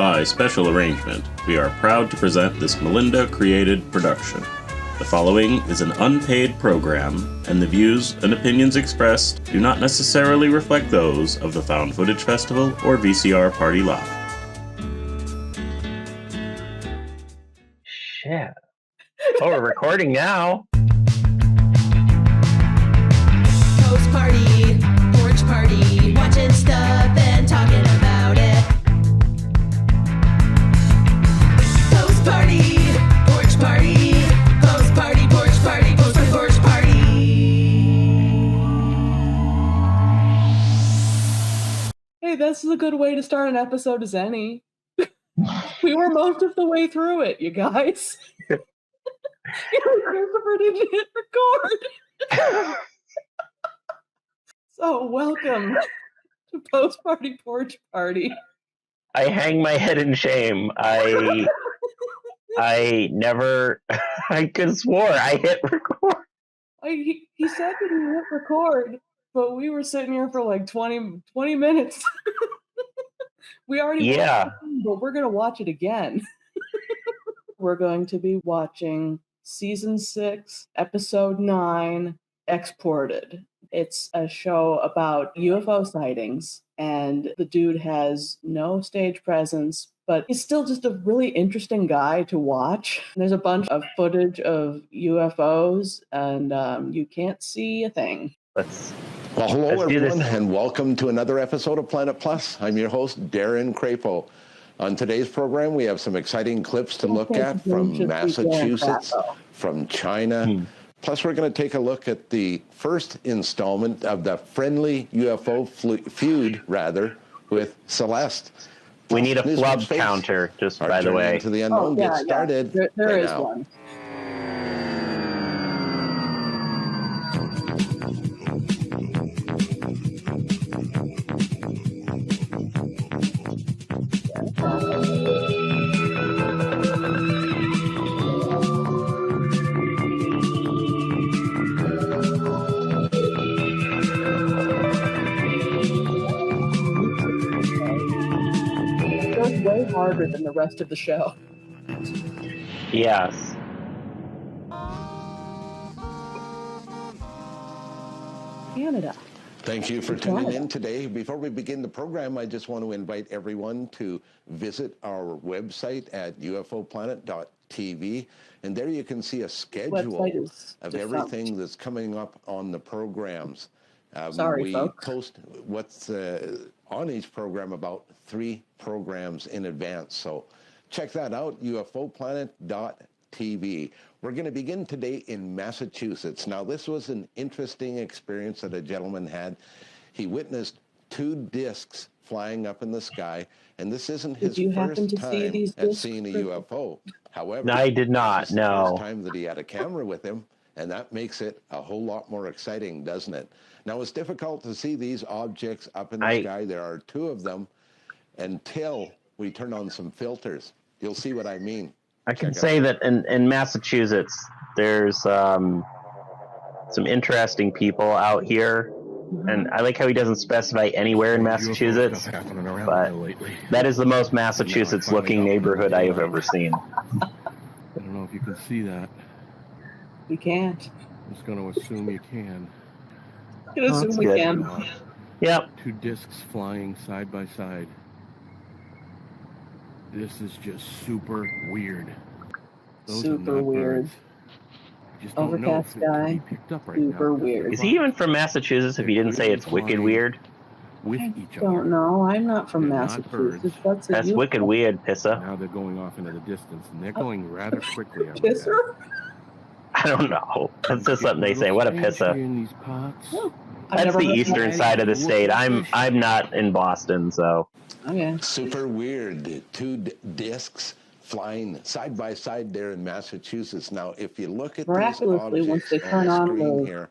By special arrangement, we are proud to present this Melinda-created production. The following is an unpaid program, and the views and opinions expressed do not necessarily reflect those of the Found Footage Festival or VCR Party Live. Shit. Oh, we're recording now. Post party, porch party, watching stuff and talking about it. Post party, porch party, post party, porch party, post party, porch party. Hey, this is a good way to start an episode as any. We were most of the way through it, you guys. Christopher didn't hit record. So, welcome to Post Party Porch Party. I hang my head in shame. I never, I could swore I hit record. He said that he hit record, but we were sitting here for like 20 minutes. We already watched it, but we're going to watch it again. We're going to be watching Season 6, Episode 9, Exported. It's a show about UFO sightings, and the dude has no stage presence, but he's still just a really interesting guy to watch. There's a bunch of footage of UFOs, and you can't see a thing. Well, hello everyone, and welcome to another episode of Planet Plus. I'm your host, Darren Crapo. On today's program, we have some exciting clips to look at from Massachusetts, from China. Plus, we're going to take a look at the first installment of the friendly UFO feud, with Celeste. We need a flub counter, just by the way. To the unknown gets started. There is one. Way harder than the rest of the show. Yes. Canada. Thank you for tuning in today. Before we begin the program, I just want to invite everyone to visit our website at ufoplanet.tv, and there you can see a schedule of everything that's coming up on the programs. We post what's on each program about 3 programs in advance. So check that out, ufoplanet.tv. We're going to begin today in Massachusetts. Now, this was an interesting experience that a gentleman had. He witnessed 2 discs flying up in the sky, and this isn't his first time at seeing a UFO. However, no, I did not. No. First time that he had a camera with him, and that makes it a whole lot more exciting, doesn't it? Now, it's difficult to see these objects up in the sky. There are 2 of them until we turn on some filters. You'll see what I mean. I can say that in Massachusetts, there's some interesting people out here. And I like how he doesn't specify anywhere in Massachusetts, but that is the most Massachusetts-looking neighborhood I have ever seen. I don't know if you can see that. We can't. I'm just going to assume you can. We can. Yep. 2 discs flying side by side. This is just super weird. Those super weird. Just don't Overcast know if sky. it can be picked up right Super now. weird. Is he even from Massachusetts if he didn't say it's wicked weird? With I each other. don't know. I'm not from They're not Massachusetts. birds. That's wicked weird, Pissa. Now they're going off into the distance, and they're going rather quickly. Pisser? I don't know. That's just something they say. What a Pissa. In these pots. Oh, That's the eastern side of the state. I'm not in Boston, so. Okay. Super weird. 2 discs flying side by side there in Massachusetts. Now, if you look at these objects once they turn on on the screen here,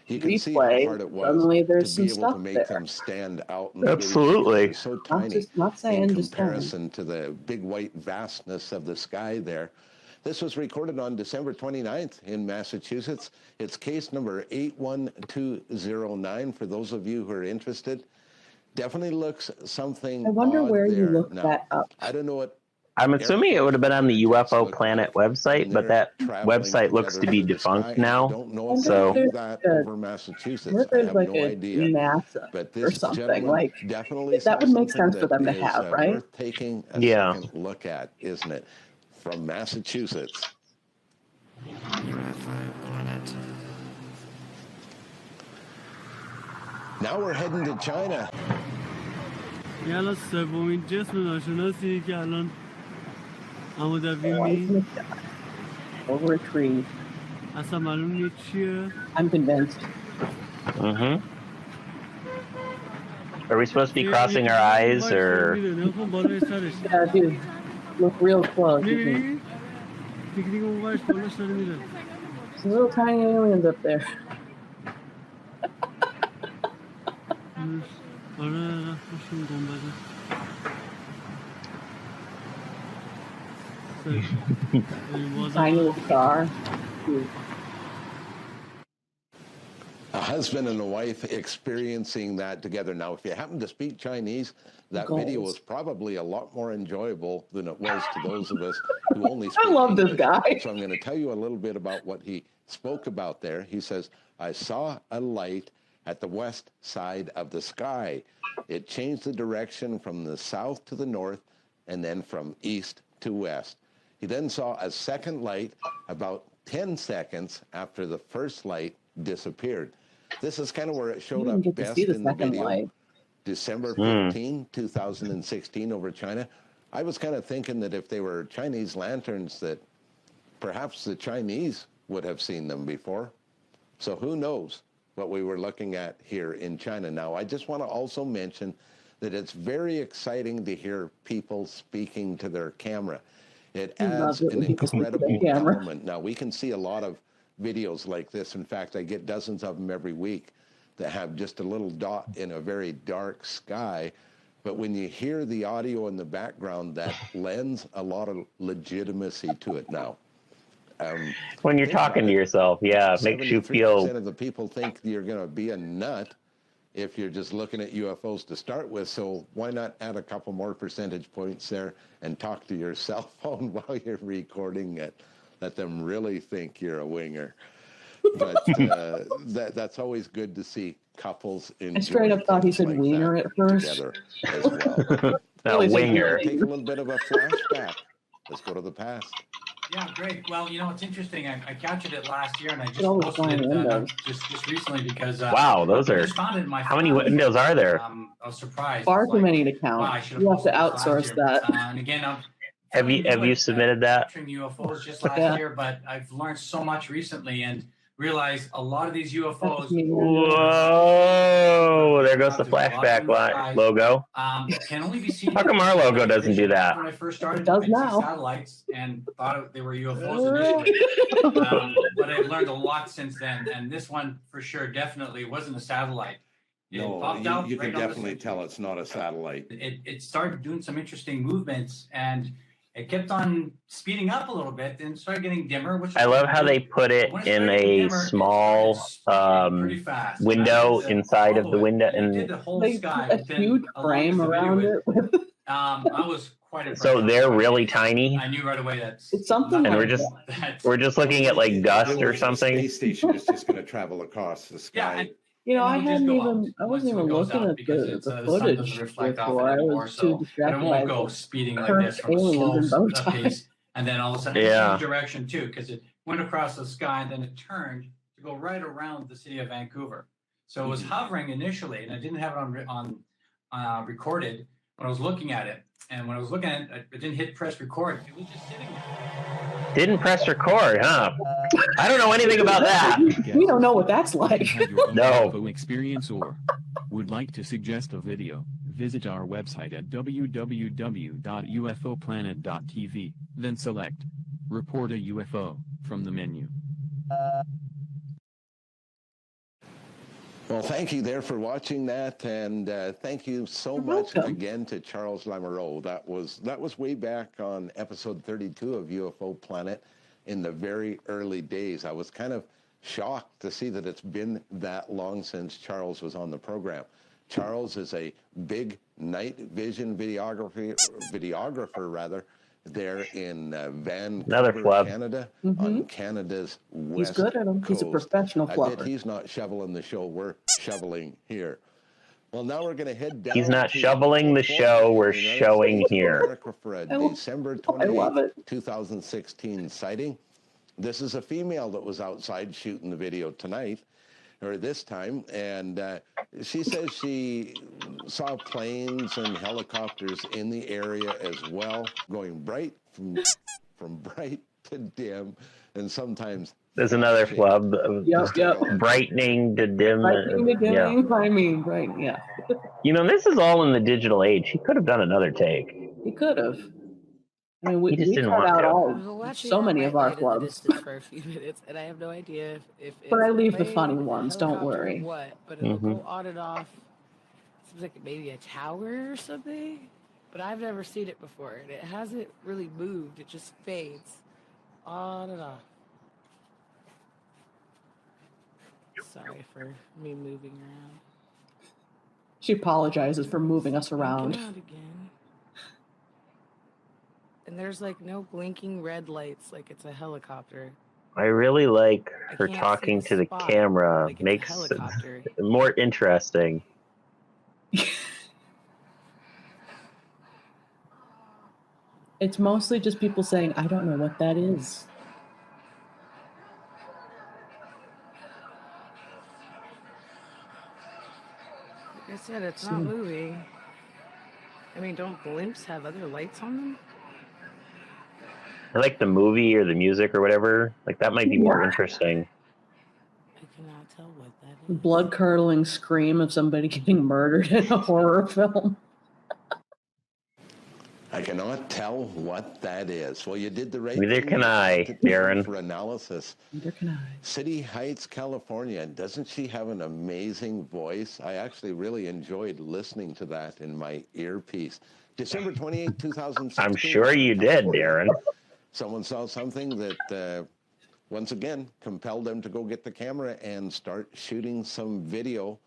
you can see how hard it was suddenly there's to be some able to stuff make there. them stand out. Absolutely. They're so tiny saying, in comparison to the big white vastness of the sky there. This was recorded on December 29th in Massachusetts. It's case number 81209 for those of you who are interested. definitely looks something. I wonder odd where you there. looked Now, that up. I don't know what. I'm assuming it would have been on the UFO look Planet like website, when but they're that traveling website looks together to be through the sky, defunct and I now. don't know if Wonder they So if do there's that like a- over I Massachusetts. wonder if I there's have like no a idea. NASA But or this something. gentleman Like definitely that would make something sense for that them to is, have, right? worth taking a Yeah. second look at, isn't it? From Massachusetts. Now we're heading to China. یه الان سومین جسم ناشناسیه که الان اما در Light فیلمی in the sky, over a tree. اصلا معلوم نیست چیه. I'm convinced. Mm-hmm. Are we supposed to be یه- crossing یه our eyes وایسا or? میره نکن بالای سرش. Yeah, dude, look real close. You can- میبینی؟ دیگه دیگه اون وایس بالاش داره میره. Some little tiny aliens up there. آره رفتشون گنبده. Tiny little star. Dude. A husband and a wife experiencing that together. Now, if you happen to speak Chinese, that video was probably a lot more enjoyable than it was to those of us who only speak love this English. guy. So I'm going to tell you a little bit about what he spoke about there. He says, I saw a light at the west side of the sky. It changed the direction from the south to the north and then from east to west. He then saw a second light about 10 seconds after the first light disappeared. This is kind of where it showed You up didn't get to best see the in the second video. light. December 15, 2016 over China. I was kind of thinking that if they were Chinese lanterns that perhaps the Chinese would have seen them before. So who knows what we were looking at here in China. Now, I just want to also mention that it's very exciting to hear people speaking to their camera. It I love adds it an when people speak to their incredible camera. element. Now, we can see a lot of videos like this. In fact, I get dozens of them every week that have just a little dot in a very dark sky. But when you hear the audio in the background, that lends a lot of legitimacy to it now. When you're talking to yourself, yeah, it makes you 73% feel. of the people think you're going to be a nut if you're just looking at UFOs to start with. So why not add a couple more percentage points there and talk to your cell phone while you're recording it? Let them really think you're a winger. But that's always good to see couples in. I straight up thought he said like wiener that at first. together as well. A Really think winger. Take a little bit of a flashback. Let's go to the past. Yeah, great. Well, it's interesting. I captured it last year, and I just Look at all those posted it flying windows. just recently because Wow, those I are. just found it in my How many files. windows are there? I was surprised. Far It's too like, many to wow, I count. should You have to posted this last outsource year. that. And again, I'm Have you fairly new at, submitted that? capturing UFOs just last Yeah. year, but I've learned so much recently and realized a lot of these UFOs Whoa! There goes the flashback logo. can only be seen. How come our logo doesn't do that? When I first started, It does I see now. satellites and thought they were UFOs initially. But I've learned a lot since then, and this one for sure definitely wasn't a satellite. It popped out you right can on the definitely tell it's not a satellite. It started doing some interesting movements, and it kept on speeding up a little bit, and started getting dimmer. Which I love how they put it when it in started getting a dimmer, it small started speeding pretty fast. window And I inside of the followed it, window, and it did and the whole They sky put a within huge as long as frame the video around is. it. I was quite impressed. so they're really tiny. I knew right away that's It's something And like we're just looking at like dust or The something. space station is just going to travel across the yeah. sky. And, You know, I it'll just hadn't go even, up I wasn't once even it goes looking up at because the sun footage doesn't reflect off before. it I anymore, was so too but it distracted by won't go the speeding like current this from a aliens slow and bow pace, and then all of a sudden it Yeah. changed direction too, because it went across the sky and then it turned to go right around the city of Vancouver. So it was hovering initially, and I didn't have it on recorded when I was looking at it. And when I was looking at it, I didn't hit press record. It was just sitting there. Didn't press record, huh? I don't know anything about that. We don't know what that's like. Have your own No. UFO experience or would like to suggest a video, visit our website at www.ufoplanet.tv, then select Report a UFO from the menu. Well, thank you there for watching that, and thank you so You're much welcome. again to Charles Lamoureux. That was way back on episode 32 of UFO Planet in the very early days. I was kind of shocked to see that it's been that long since Charles was on the program. Charles is a big night vision videographer rather, there in Vancouver, Canada, on Canada's west He's good at them. He's a coast. professional I fluffer. bet he's not shoveling the show. We're shoveling here. Well, now we're going to head down. He's not to shoveling the show. We're United showing States of here. America for a December I love 28, it. 2016 sighting. This is a female that was outside shooting the video tonight, or this time, and she says she saw planes and helicopters in the area as well, going bright from bright to dim, and sometimes There's another flub. Brightening to dim. Brightening to dimming. Yeah. I mean, right? Yeah. You know, this is all in the digital age. He could have done another take. He could have. I mean, we just didn't cut want out to. all so many of our flubs. For a few minutes, and I have no idea if But I leave the plane, funny ones. Don't helicopter, worry. What? But it'll go on and off. Seems like maybe a tower or something. But I've never seen it before, and it hasn't really moved. It just fades on and off. Sorry for me moving around. She apologizes for moving us around. Again. And there's like no blinking red lights like it's a helicopter. I really like her can't talking see to the spot camera. like it's a Makes it helicopter. more interesting. It's mostly just people saying, I don't know what that is. Like I said, it's not moving. I mean, don't blimps have other lights on them? I like the movie or the music or whatever. Like that might be more interesting. I cannot tell what that is. Blood curdling scream of somebody getting murdered in a horror film. I cannot tell what that is. Well, you did the right Neither thing. can I, Darren. For analysis. Neither can I. City Heights, California. Doesn't she have an amazing voice? I actually really enjoyed listening to that in my earpiece. December 28, 2016. I'm sure you did, Darren. Someone saw something that, once again, compelled them to go get the camera and start shooting some video.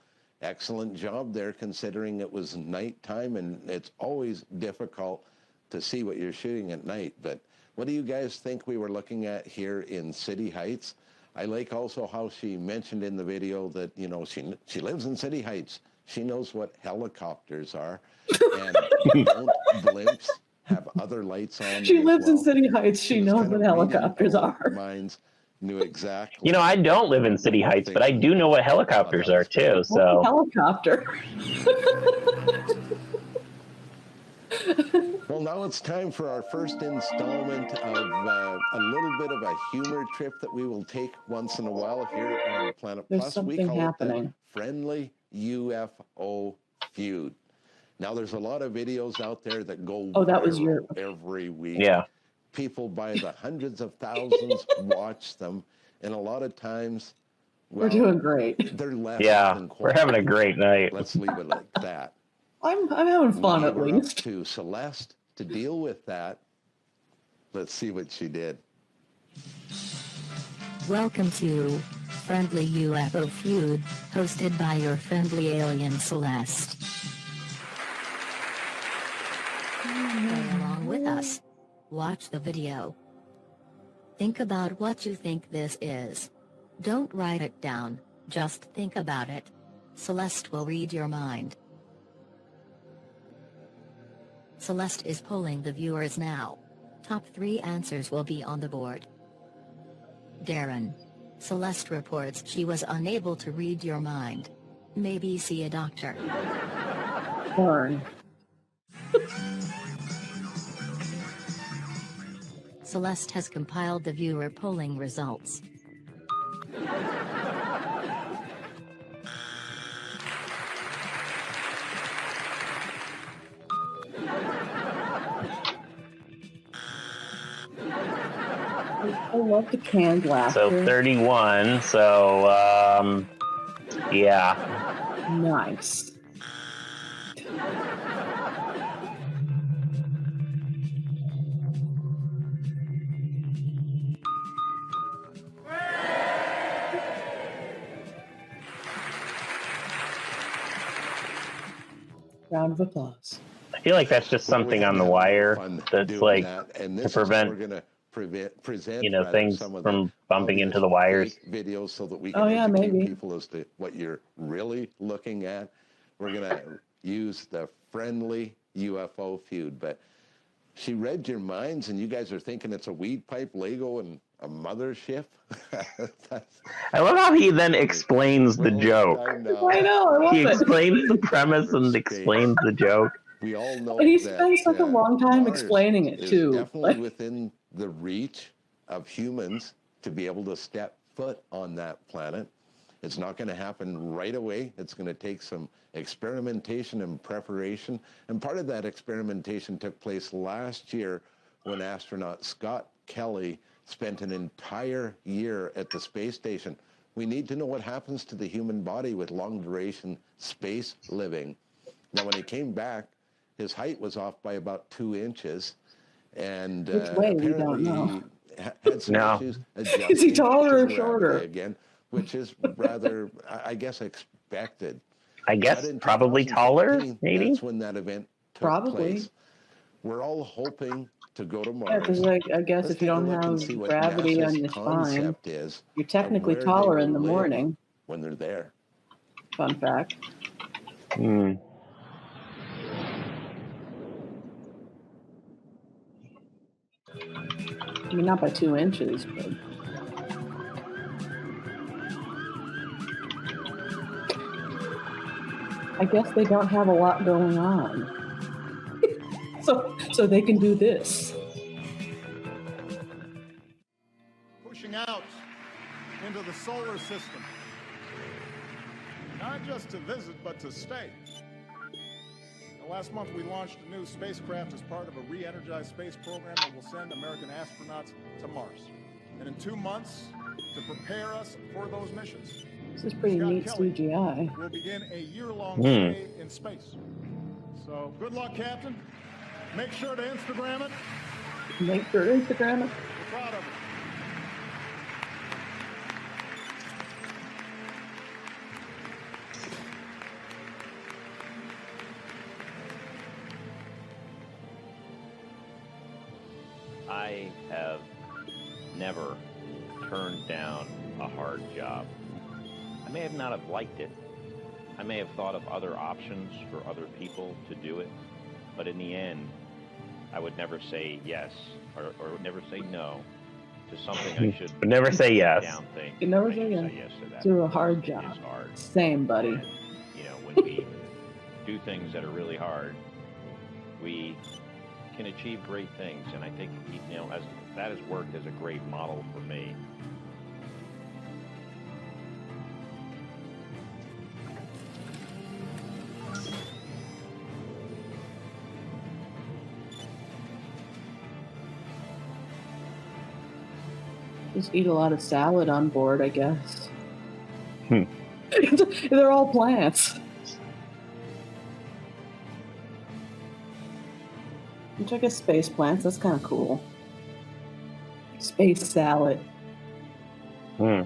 Excellent job there, considering it was nighttime, and it's always difficult to see what you're shooting at night. But what do you guys think we were looking at here in City Heights? I like also how she mentioned in the video that, you know, she lives in City Heights. She knows what helicopters are, and don't blimps have other lights on. She lives in City Heights. She knows what helicopters are. Minds knew exactly. You know, I don't live in City Heights, but I do know what helicopters are too. So helicopter. Well, now it's time for our first installment of a little bit of a humor trip that we will take once in a while here on Planet There's Plus. something We call it happening. the Friendly UFO Feud. Now, there's a lot of videos out there that go that was viral every week. Yeah. People by the hundreds of thousands watch them, and a lot of times, well, We're doing great. they're left yeah, in we're having a great night. Let's leave it like that. I'm having fun at We're up least. to Celeste to deal with that. Let's see what she did. Welcome to Friendly UFO Feud, hosted by your friendly alien Celeste. Play along with us. Watch the video. Think about what you think this is. Don't write it down, just think about it. Celeste will read your mind. Celeste is polling the viewers now. Top 3 answers will be on the board. Darren. Celeste reports she was unable to read your mind. Maybe see a doctor. Burn. Celeste has compiled the viewer polling results. I love the canned laughter. So 31. So yeah. Nice. Round of applause. I feel like that's just something on the wire that's like and to this prevent, we're going to present things some of from the bumping into the wires. videos so that we can educate maybe. people as to what you're really looking at. We're going to use the friendly UFO feud, but she read your minds and you guys are thinking it's a weed pipe, Lego, and a mothership. I love how he then explains the joke. I know. I love He it. explains the premise and explains the joke. We all know And he that, spends such a long time Mars explaining it is too. definitely within the reach of humans to be able to step foot on that planet. It's not going to happen right away. It's going to take some experimentation and preparation. And part of that experimentation took place last year when astronaut Scott Kelly spent an entire year at the space station. We need to know what happens to the human body with long-duration space living. Now, when he came back, his height was off by about 2 inches. And Which way, we don't know. he had some issues adjusting. Is he taller or to shorter? gravity again, which is rather, I guess, expected. I guess probably taller, maybe? That's when that event took place. We're all hoping to go to Mars. Yeah, because I guess if you don't have gravity on your spine, you're technically taller in the morning. When they're there. Fun fact. Hmm. I mean, not by 2 inches, but... I guess they don't have a lot going on. so they can do this. Pushing out into the solar system. Not just to visit, but to stay. Last month, we launched a new spacecraft as part of a re-energized space program that will send American astronauts to Mars. And in 2 months, to prepare us for those missions, This is pretty neat CGI. we'll begin a year-long stay in space. So, good luck, Captain. Make sure to Instagram it. Make sure to Instagram it. We're proud of it. I have never turned down a hard job. I may have not have liked it. I may have thought of other options for other people to do it. But in the end, I would never say yes or never say no to something I should But never say yes. down think. You never I say should yes. to that. Do a hard It job. is hard. Same, buddy. And, you know, when we do things that are really hard, we can achieve great things, and I think, you know, as that has worked as a great model for me. Just eat a lot of salad on board, I guess. Hmm. They're all plants. Which I guess space plants, that's kind of cool. Space salad. Hmm.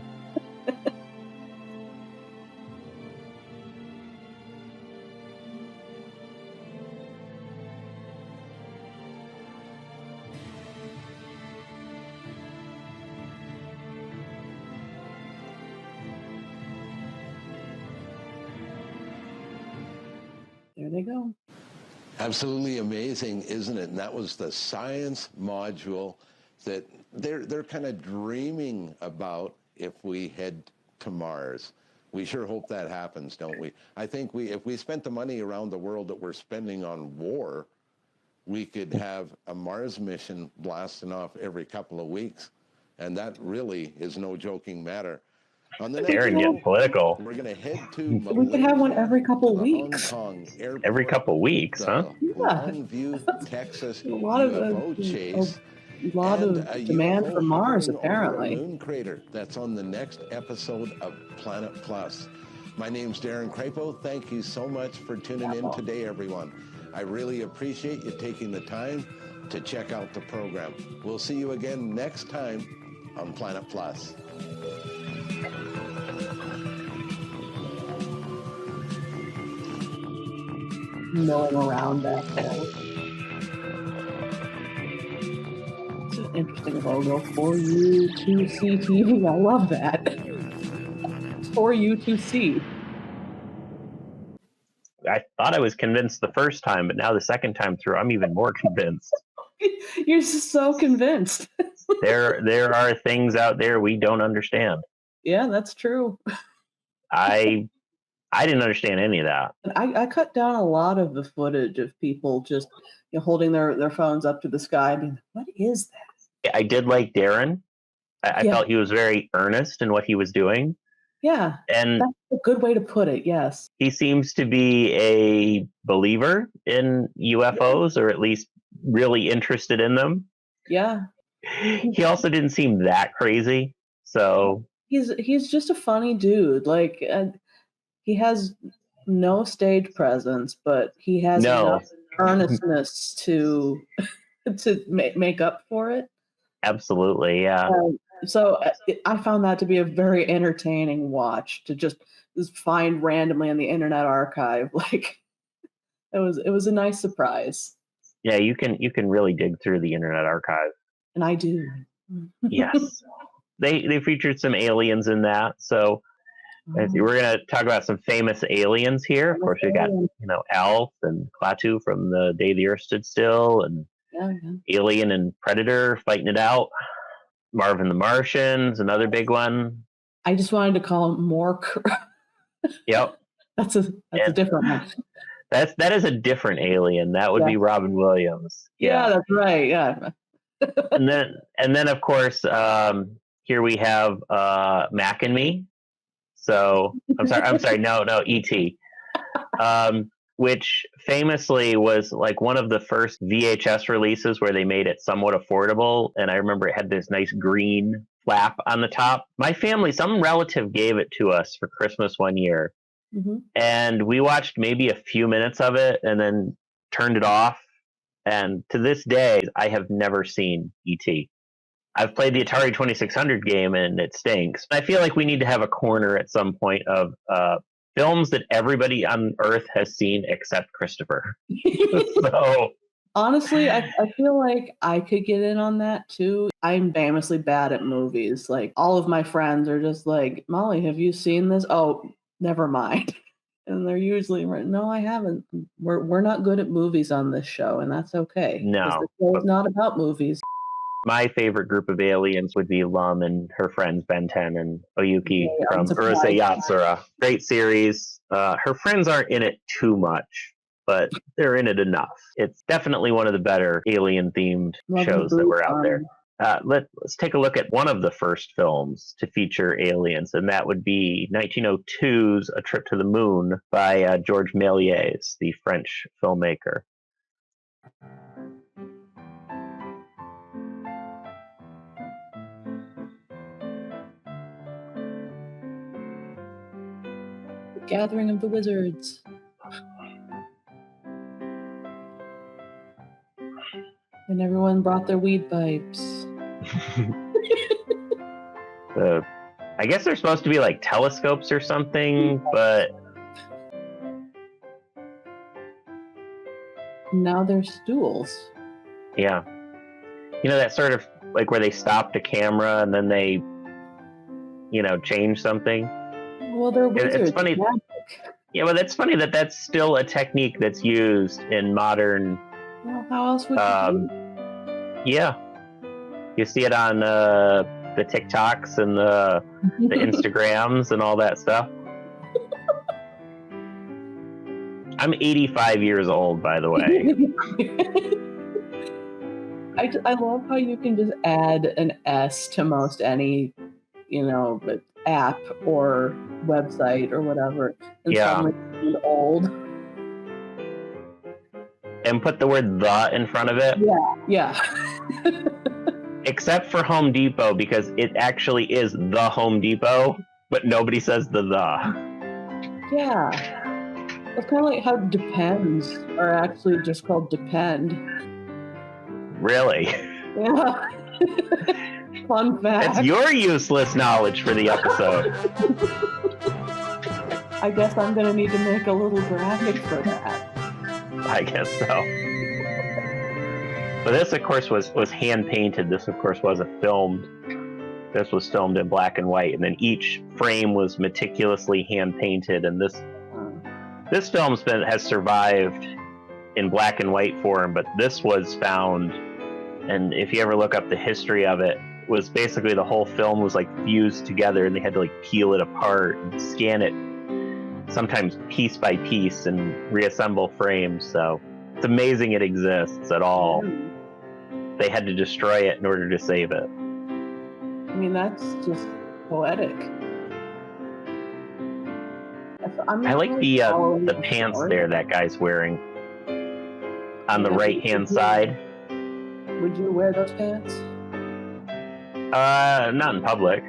There they go. Absolutely amazing, isn't it? And that was the science module that they're kind of dreaming about if we head to Mars. We sure hope that happens, don't we? I think if we spent the money around the world that we're spending on war, we could have a Mars mission blasting off every couple of weeks. And that really is no joking matter. On the next Darren getting political. We're going to head to We could have one every couple weeks. Every couple weeks, huh? Yeah. Longview, Texas A lot of UFO chase. a lot and of a demand UFO for Mars, hovering over a apparently. moon crater. That's on the next episode of Planet Plus. My name's Darren Crapo. Thank you so much for tuning in today, everyone. I really appreciate you taking the time to check out the program. We'll see you again next time on Planet Plus. milling around back there. It's an interesting logo for you to see TV. I love that. For you to see. I thought I was convinced the first time, but now the second time through, I'm even more convinced. You're so convinced. There are things out there we don't understand. Yeah, that's true. I didn't understand any of that. I cut down a lot of the footage of people just holding their phones up to the sky. I mean, what is that? I did like Darren. I felt he was very earnest in what he was doing. Yeah, and that's a good way to put it. Yes, he seems to be a believer in UFOs, or at least really interested in them. Yeah. He also didn't seem that crazy. So he's just a funny dude. Like he has no stage presence, but he has enough earnestness to make up for it. Absolutely, yeah. So I found that to be a very entertaining watch, to just find randomly in the Internet Archive. Like it was a nice surprise. Yeah, you can really dig through the Internet Archive. And I do. Yes. They featured some aliens in that. So we're going to talk about some famous aliens here. Of course, we got Alf and Klaatu from The Day the Earth Stood Still, and Alien and Predator fighting it out. Marvin the Martian's another big one. I just wanted to call him Mork. Yep. That's a different one. That is a different alien. That would be Robin Williams. Yeah, that's right. Yeah. and then of course here we have Mac and Me. So I'm sorry, no, E.T. Which famously was like one of the first VHS releases where they made it somewhat affordable. And I remember it had this nice green flap on the top. My family, some relative gave it to us for Christmas one year. Mm-hmm. And we watched maybe a few minutes of it and then turned it off. And to this day, I have never seen E.T. I've played the Atari 2600 game and it stinks. I feel like we need to have a corner at some point of films that everybody on Earth has seen except Christopher. So honestly, I feel like I could get in on that too. I'm famously bad at movies. Like all of my friends are just like, Molly, have you seen this? Oh, never mind. And they're usually right. No, I haven't. We're not good at movies on this show, and that's okay. No, the show is not about movies. My favorite group of aliens would be Lum and her friends Ben 10 and Oyuki from Urusei Yatsura. Great series. Her friends aren't in it too much, but they're in it enough. It's definitely one of the better alien-themed shows that were out there. Let's take a look at one of the first films to feature aliens, and that would be 1902's A Trip to the Moon by Georges Méliès, the French filmmaker. Gathering of the Wizards. And everyone brought their weed pipes. I guess they're supposed to be like telescopes or something, but now they're stools. Yeah. You know, that sort of like where they stopped a camera and then they, change something. Well, they're wizards. It's funny. Yeah, but it's funny that that's still a technique that's used in modern. Well, how else would you do it? Yeah, you see it on the TikToks and the Instagrams and all that stuff. I'm 85 years old, by the way. I love how you can just add an S to most any, app or website or whatever, and suddenly you're old. And put the word "the" in front of it. Yeah. Except for Home Depot, because it actually is the Home Depot, but nobody says the. Yeah. It's kind of like how Depends are actually just called Depend. Really? Yeah. Fun fact. That's your useless knowledge for the episode. I guess I'm going to need to make a little graphic for that. I guess so. But this, of course, was hand painted. This, of course, wasn't filmed. This was filmed in black and white, and then each frame was meticulously hand painted. And this film has survived in black and white form, but this was found, and if you ever look up the history of it, was basically the whole film was like fused together, and they had to like peel it apart and scan it, sometimes piece by piece, and reassemble frames. So it's amazing it exists at all. They had to destroy it in order to save it. I mean, that's just poetic. I like the pants there that guy's wearing on the right-hand side. Would you wear those pants? Not in public.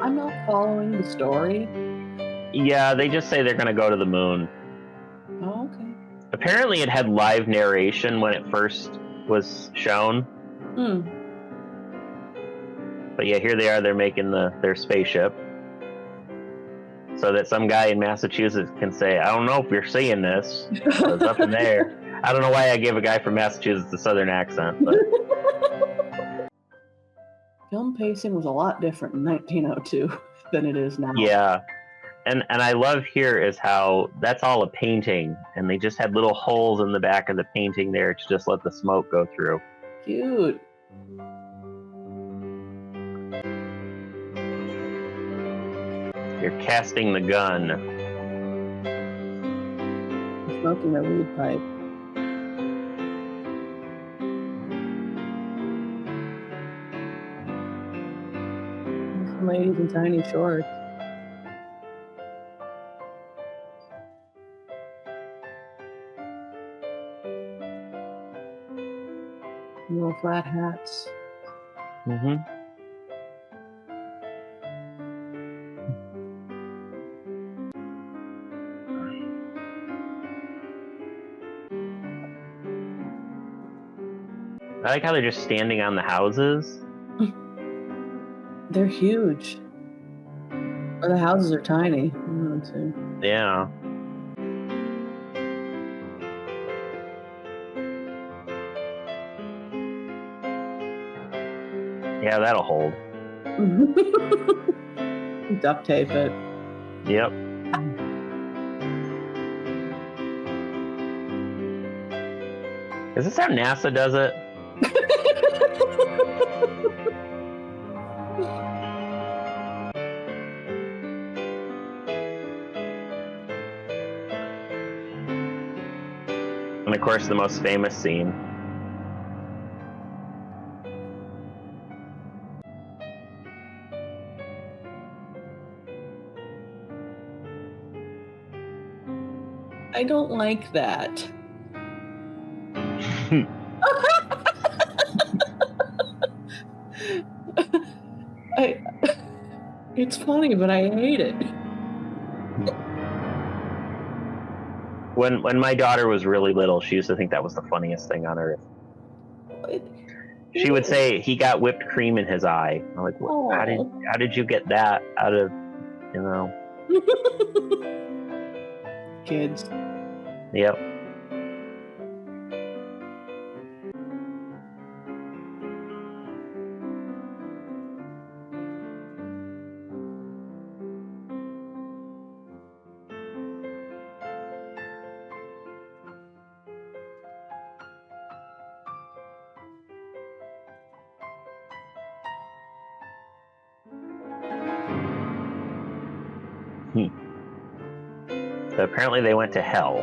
I'm not following the story. Yeah, they just say they're going to go to the moon. Oh, okay. Apparently it had live narration when it first was shown. But yeah, here they are, they're making their spaceship. So that some guy in Massachusetts can say, I don't know if you're seeing this. There's nothing there. I don't know why I gave a guy from Massachusetts a southern accent. But... Film pacing was a lot different in 1902 than it is now. Yeah. And I love here is how that's all a painting, and they just had little holes in the back of the painting there to just let the smoke go through. Cute. You're casting the gun. I'm smoking my weed pipe. Some ladies in tiny shorts. Little flat hats. Mm-hmm. I like how they're just standing on the houses. They're huge. Or the houses are tiny. Yeah. Yeah, that'll hold. Duct tape it. Yep. Is this how NASA does it? And of course, the most famous scene. I don't like that. It's funny, but I hate it. When my daughter was really little, she used to think that was the funniest thing on earth. She would say he got whipped cream in his eye. I'm like, how did you get that out of, you know? Kids. Yep. So apparently they went to hell.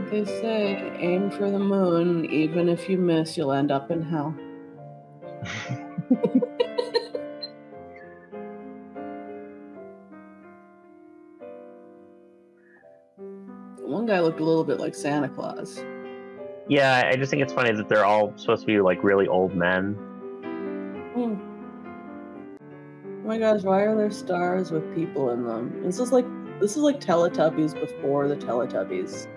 They say, aim for the moon. Even if you miss, you'll end up in hell. One guy looked a little bit like Santa Claus. Yeah, I just think it's funny that they're all supposed to be like really old men. Oh my gosh, why are there stars with people in them? This is like Teletubbies before the Teletubbies.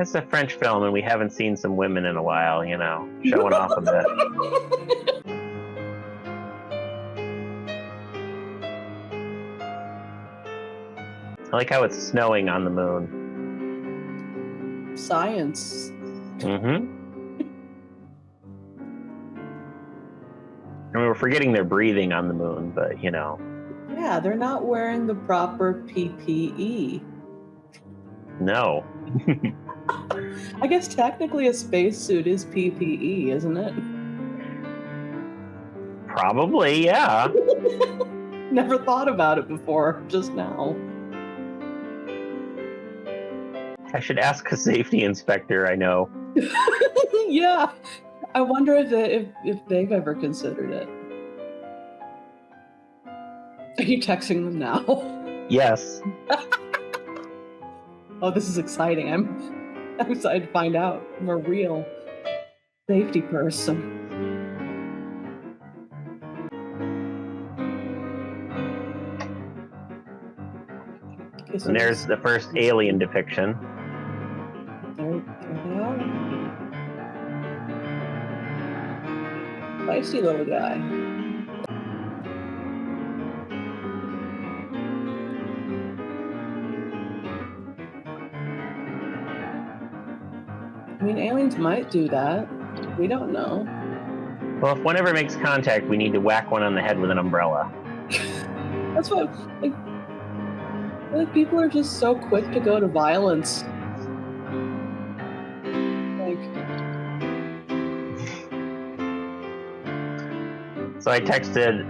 It's a French film, and we haven't seen some women in a while, you know, showing off a bit. I like how it's snowing on the moon. Science. Mm-hmm. I mean, we're forgetting they're breathing on the moon, but, you know. Yeah, they're not wearing the proper PPE. No. I guess technically a spacesuit is PPE, isn't it? Probably, yeah. Never thought about it before, just now. I should ask a safety inspector I know. Yeah, I wonder if they've ever considered it. Are you texting them now? Yes. Oh, this is exciting. I'm excited to find out. I'm a real safety person. Okay, so And there's the first alien depiction. There they are. Feisty little guy. I mean, aliens might do that. We don't know. Well, if one ever makes contact, we need to whack one on the head with an umbrella. That's what, like people are just so quick to go to violence. So I texted,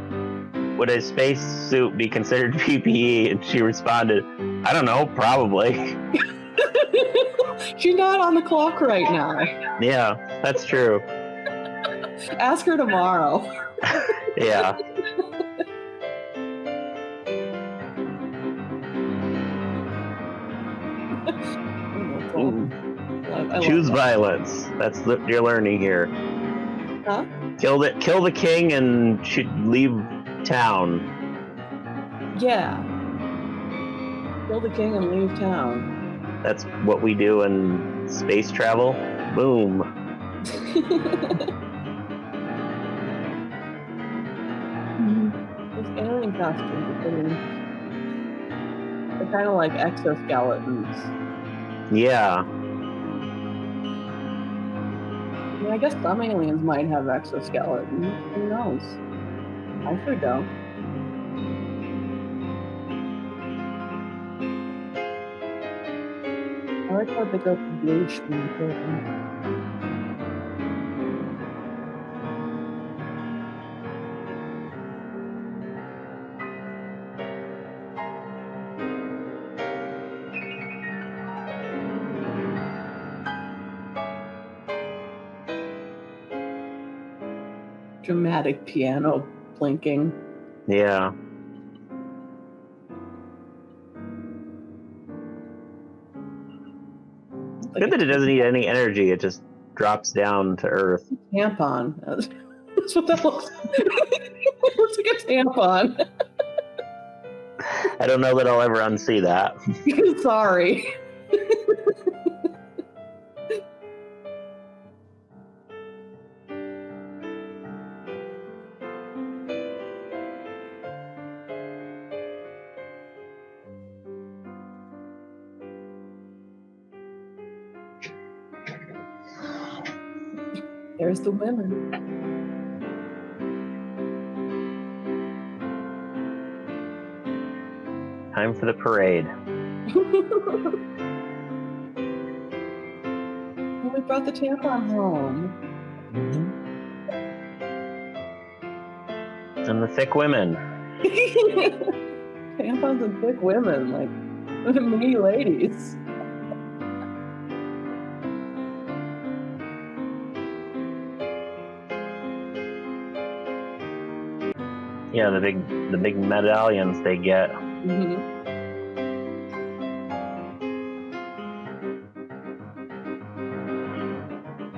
would a space suit be considered PPE? And she responded, I don't know, probably. She's not on the clock right now. Yeah, that's true. Ask her tomorrow. Yeah. I Choose violence. That's what you're learning here. Huh? Kill the king and leave town. Yeah. Kill the king and leave town. That's what we do in space travel. Boom. Those alien costumes are pretty. They're kind of like exoskeletons. Yeah. I mean, I guess some aliens might have exoskeletons. Who knows? I sure don't. I like how they go to blue screen curtain. Dramatic piano blinking. Yeah. Good that it doesn't need any energy. It just drops down to Earth. Tampon. That's what that looks like. It looks like a tampon. I don't know that I'll ever unsee that. Sorry. There's the women. Time for the parade. Well, we brought the tampon home. And the thick women. Tampons and thick women, like mini ladies. Yeah, the big medallions they get. Mm-hmm.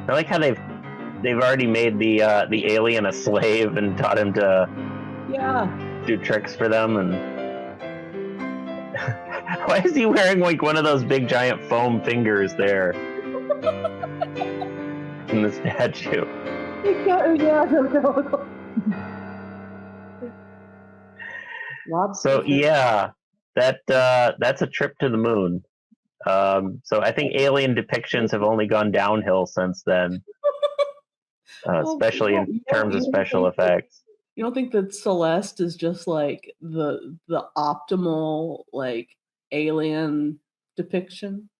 I like how they've already made the alien a slave and taught him to do tricks for them. And why is he wearing like one of those big giant foam fingers there? in the statue. So yeah, that's a trip to the moon. So I think alien depictions have only gone downhill since then, especially in terms of special effects. You don't think that Celeste is just like the optimal like alien depiction?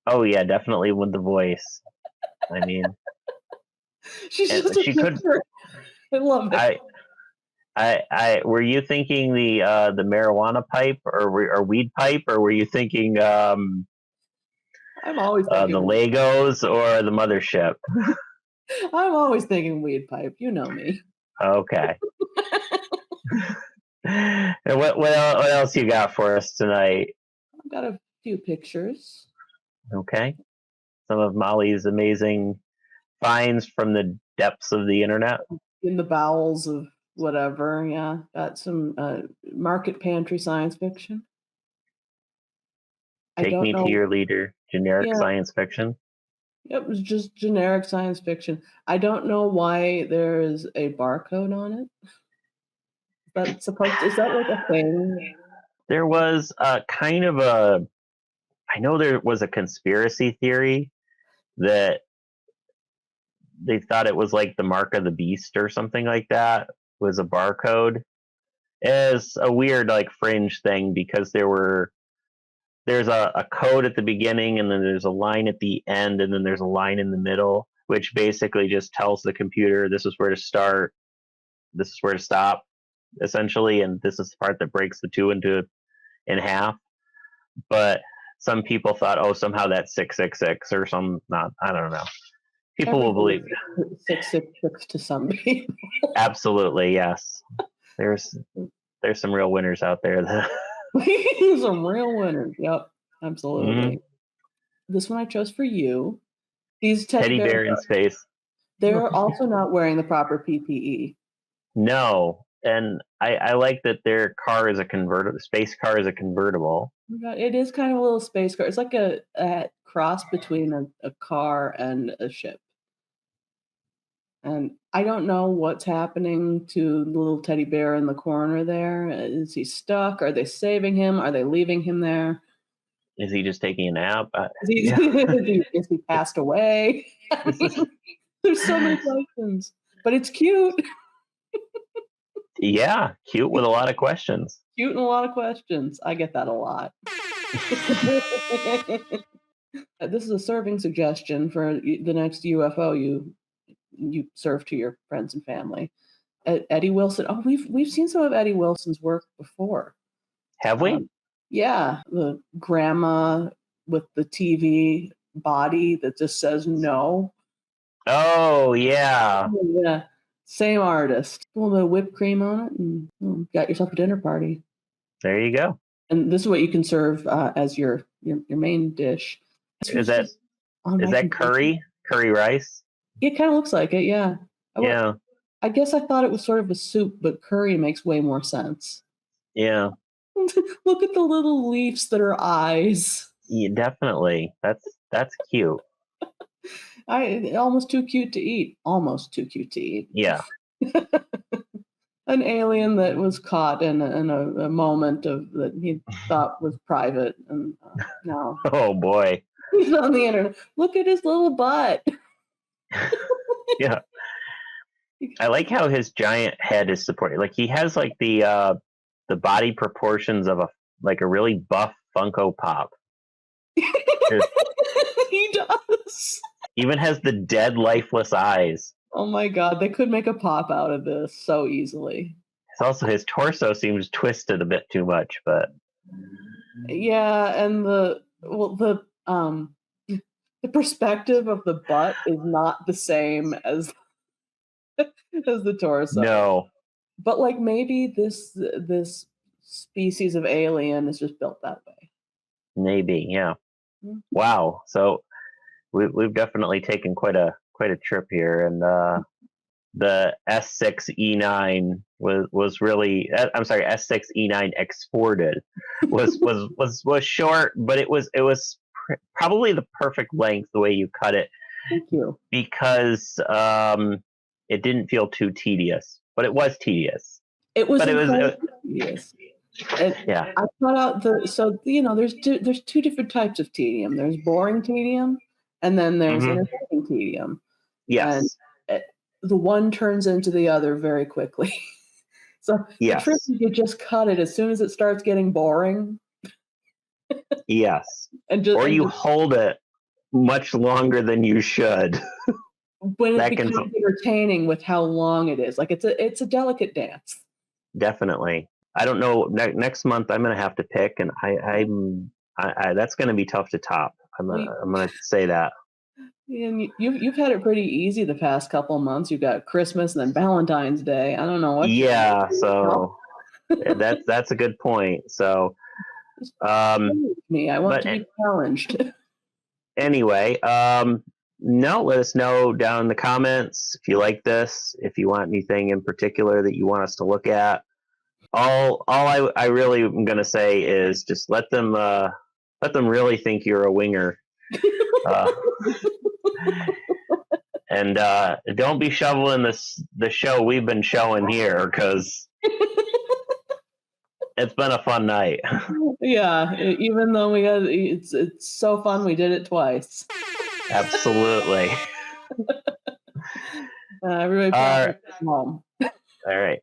Oh yeah, definitely with the voice. I mean, She's just a she could. I love it. I were you thinking the marijuana pipe or weed pipe, or were you thinking I'm always thinking the Legos or the mothership? I'm always thinking weed pipe. You know me. Okay. And what else you got for us tonight? I've got a few pictures. Okay. Some of Molly's amazing finds from the depths of the internet. In the bowels of whatever, yeah. Got some market pantry science fiction. Take me to your leader. Generic science fiction. Yep, it was just generic science fiction. I don't know why there is a barcode on it. Is that like a thing? There was kind of I know there was a conspiracy theory that they thought it was like the mark of the beast or something like that, was a barcode. It's a weird like fringe thing because there's a code at the beginning, and then there's a line at the end, and then there's a line in the middle, which basically just tells the computer this is where to start, this is where to stop, essentially, and this is the part that breaks the two in half. But some people thought, oh, somehow that's 666 or I don't know. People will believe 666 to some people. Absolutely, yes. There's some real winners out there. Some real winners. Yep, absolutely. Mm-hmm. This one I chose for you. These teddy bear in space. They're also not wearing the proper PPE. No, and I like that their car is a convertible. Space car is a convertible. It is kind of a little space car. It's like a cross between a car and a ship. And I don't know what's happening to the little teddy bear in the corner there. Is he stuck? Are they saving him? Are they leaving him there? Is he just taking a nap? Is he passed away? There's so many questions. But it's cute. Yeah, cute with a lot of questions. Cute and a lot of questions. I get that a lot. This is a serving suggestion for the next UFO you serve to your friends and family. Eddie Wilson. Oh, we've seen some of Eddie Wilson's work before. Have we? Yeah, the grandma with the TV body that just says no. Oh yeah. Yeah. Same artist. A little bit of whipped cream on it, and got yourself a dinner party. There you go. And this is what you can serve as your main dish. Is that curry rice? It kind of looks like it, yeah. Yeah. I guess I thought it was sort of a soup, but curry makes way more sense. Yeah. Look at the little leaves that are eyes. Yeah, definitely. That's cute. Almost too cute to eat. Almost too cute to eat. Yeah. An alien that was caught in a moment that he thought was private, and now oh boy, he's on the internet. Look at his little butt. Yeah, I like how his giant head is supported. Like he has like the body proportions of a really buff Funko Pop. He does. Even has the dead, lifeless eyes. Oh my god, they could make a pop out of this so easily. It's also his torso seems twisted a bit too much, but yeah, and the perspective of the butt is not the same as the torso. No. But like maybe this species of alien is just built that way. Maybe, yeah. Mm-hmm. Wow. So we've definitely taken quite a trip here, and the S6E9 was really, I'm sorry, S6E9 exported was short, but it was probably the perfect length the way you cut it. Thank you. Because it didn't feel too tedious, but it was tedious. It was But it was tedious. And yeah. I cut out there's two different types of tedium. There's boring tedium, and then there's entertaining tedium. Yes. And the one turns into the other very quickly. So the trick is you just cut it as soon as it starts getting boring. Yes. Or you hold it much longer than you should. When it becomes entertaining with how long it is. Like it's a delicate dance. Definitely. I don't know. Next month I'm going to have to pick, and I that's going to be tough to top. I'm going to say that. And you've had it pretty easy the past couple of months. You've got Christmas and then Valentine's Day. I don't know what. Yeah, so that's a good point. So, me, I want to be challenged. Anyway, no, let us know down in the comments if you like this, if you want anything in particular that you want us to look at. All I really am gonna say is just let them really think you're a winger. And don't be shoveling the show we've been showing here, because it's been a fun night. Yeah, even though it's so fun, we did it twice. Absolutely. Everybody, home. All right.